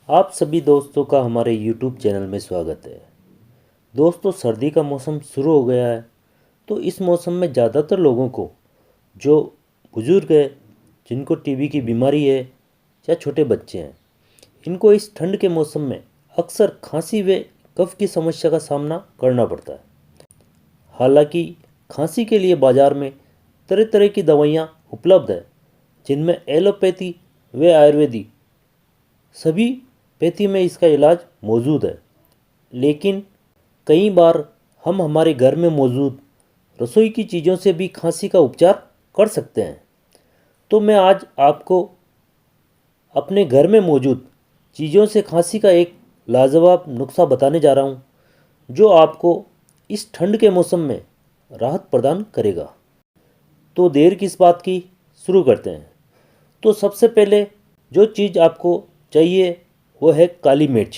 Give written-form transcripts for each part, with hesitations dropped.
आप सभी दोस्तों का हमारे YouTube चैनल में स्वागत है। दोस्तों, सर्दी का मौसम शुरू हो गया है, तो इस मौसम में ज़्यादातर लोगों को, जो बुज़ुर्ग है, जिनको टीबी की बीमारी है या छोटे बच्चे हैं, इनको इस ठंड के मौसम में अक्सर खांसी व कफ की समस्या का सामना करना पड़ता है। हालांकि खांसी के लिए बाज़ार में तरह तरह की दवाइयाँ उपलब्ध है, जिनमें एलोपैथी व आयुर्वेदिक सभी पैथी में इसका इलाज मौजूद है। लेकिन कई बार हम हमारे घर में मौजूद रसोई की चीज़ों से भी खांसी का उपचार कर सकते हैं। तो मैं आज आपको अपने घर में मौजूद चीज़ों से खांसी का एक लाजवाब नुस्खा बताने जा रहा हूँ, जो आपको इस ठंड के मौसम में राहत प्रदान करेगा। तो देर किस बात की, शुरू करते हैं। तो सबसे पहले जो चीज़ आपको चाहिए वो है काली मिर्च।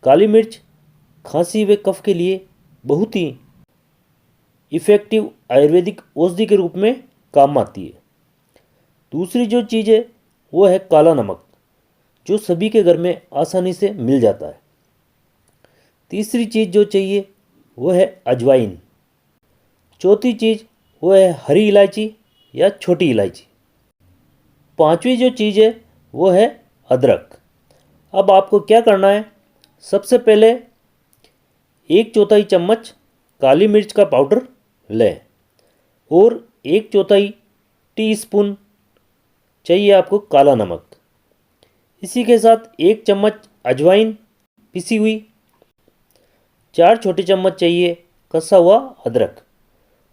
काली मिर्च खांसी व कफ के लिए बहुत ही इफ़ेक्टिव आयुर्वेदिक औषधि के रूप में काम आती है। दूसरी जो चीज़ है वो है काला नमक, जो सभी के घर में आसानी से मिल जाता है। तीसरी चीज़ जो चाहिए वो है अजवाइन। चौथी चीज़ वो है हरी इलायची या छोटी इलायची। पांचवी जो चीज़ है वो है अदरक। अब आपको क्या करना है, सबसे पहले 1/4 चम्मच काली मिर्च का पाउडर लें और 1/4 टीस्पून चाहिए आपको काला नमक। इसी के साथ 1 चम्मच अजवाइन पिसी हुई, 4 छोटे चम्मच चाहिए कसा हुआ अदरक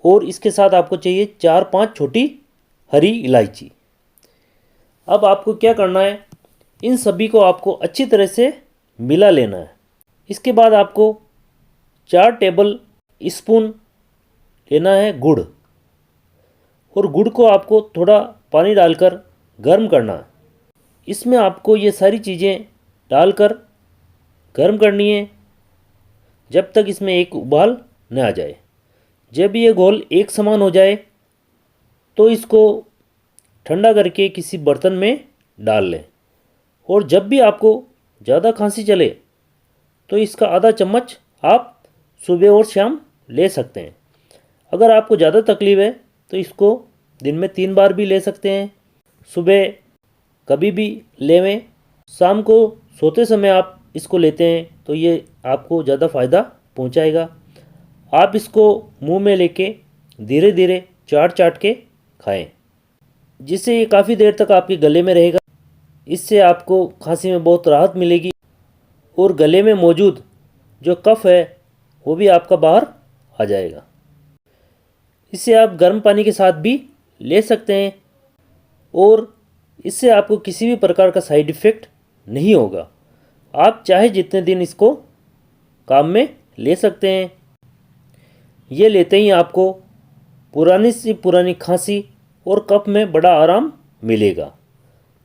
और इसके साथ आपको चाहिए 4-5 छोटी हरी इलायची। अब आपको क्या करना है, इन सभी को आपको अच्छी तरह से मिला लेना है। इसके बाद आपको 4 टेबल स्पून लेना है गुड़, और गुड़ को आपको थोड़ा पानी डालकर गर्म करना है। इसमें आपको ये सारी चीज़ें डालकर गर्म करनी है जब तक इसमें एक उबाल न आ जाए। जब ये घोल एक समान हो जाए तो इसको ठंडा करके किसी बर्तन में डाल लें, और जब भी आपको ज़्यादा खांसी चले तो इसका आधा चम्मच आप सुबह और शाम ले सकते हैं। अगर आपको ज़्यादा तकलीफ़ है तो इसको दिन में 3 बार भी ले सकते हैं। सुबह कभी भी लेवें, शाम को सोते समय आप इसको लेते हैं तो ये आपको ज़्यादा फ़ायदा पहुंचाएगा। आप इसको मुंह में लेके धीरे धीरे चाट चाट के खाएं, जिससे ये काफ़ी देर तक आपके गले में रहेगा। इससे आपको खांसी में बहुत राहत मिलेगी और गले में मौजूद जो कफ है वो भी आपका बाहर आ जाएगा। इसे आप गर्म पानी के साथ भी ले सकते हैं और इससे आपको किसी भी प्रकार का साइड इफ़ेक्ट नहीं होगा। आप चाहे जितने दिन इसको काम में ले सकते हैं। ये लेते ही आपको पुरानी सी पुरानी खांसी और कफ में बड़ा आराम मिलेगा।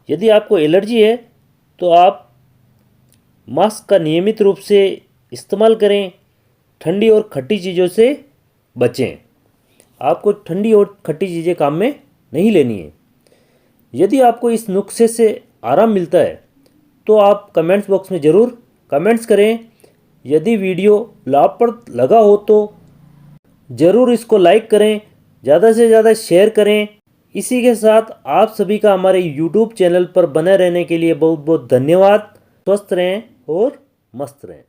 यदि आपको एलर्जी है तो आप मास्क का नियमित रूप से इस्तेमाल करें। ठंडी और खट्टी चीज़ों से बचें। आपको ठंडी और खट्टी चीज़ें काम में नहीं लेनी है। यदि आपको इस नुस्खे से आराम मिलता है तो आप कमेंट्स बॉक्स में ज़रूर कमेंट्स करें। यदि वीडियो लाभप्रद लगा हो तो ज़रूर इसको लाइक करें, ज़्यादा से ज़्यादा शेयर करें। इसी के साथ आप सभी का हमारे YouTube चैनल पर बने रहने के लिए बहुत बहुत धन्यवाद। स्वस्थ रहें और मस्त रहें।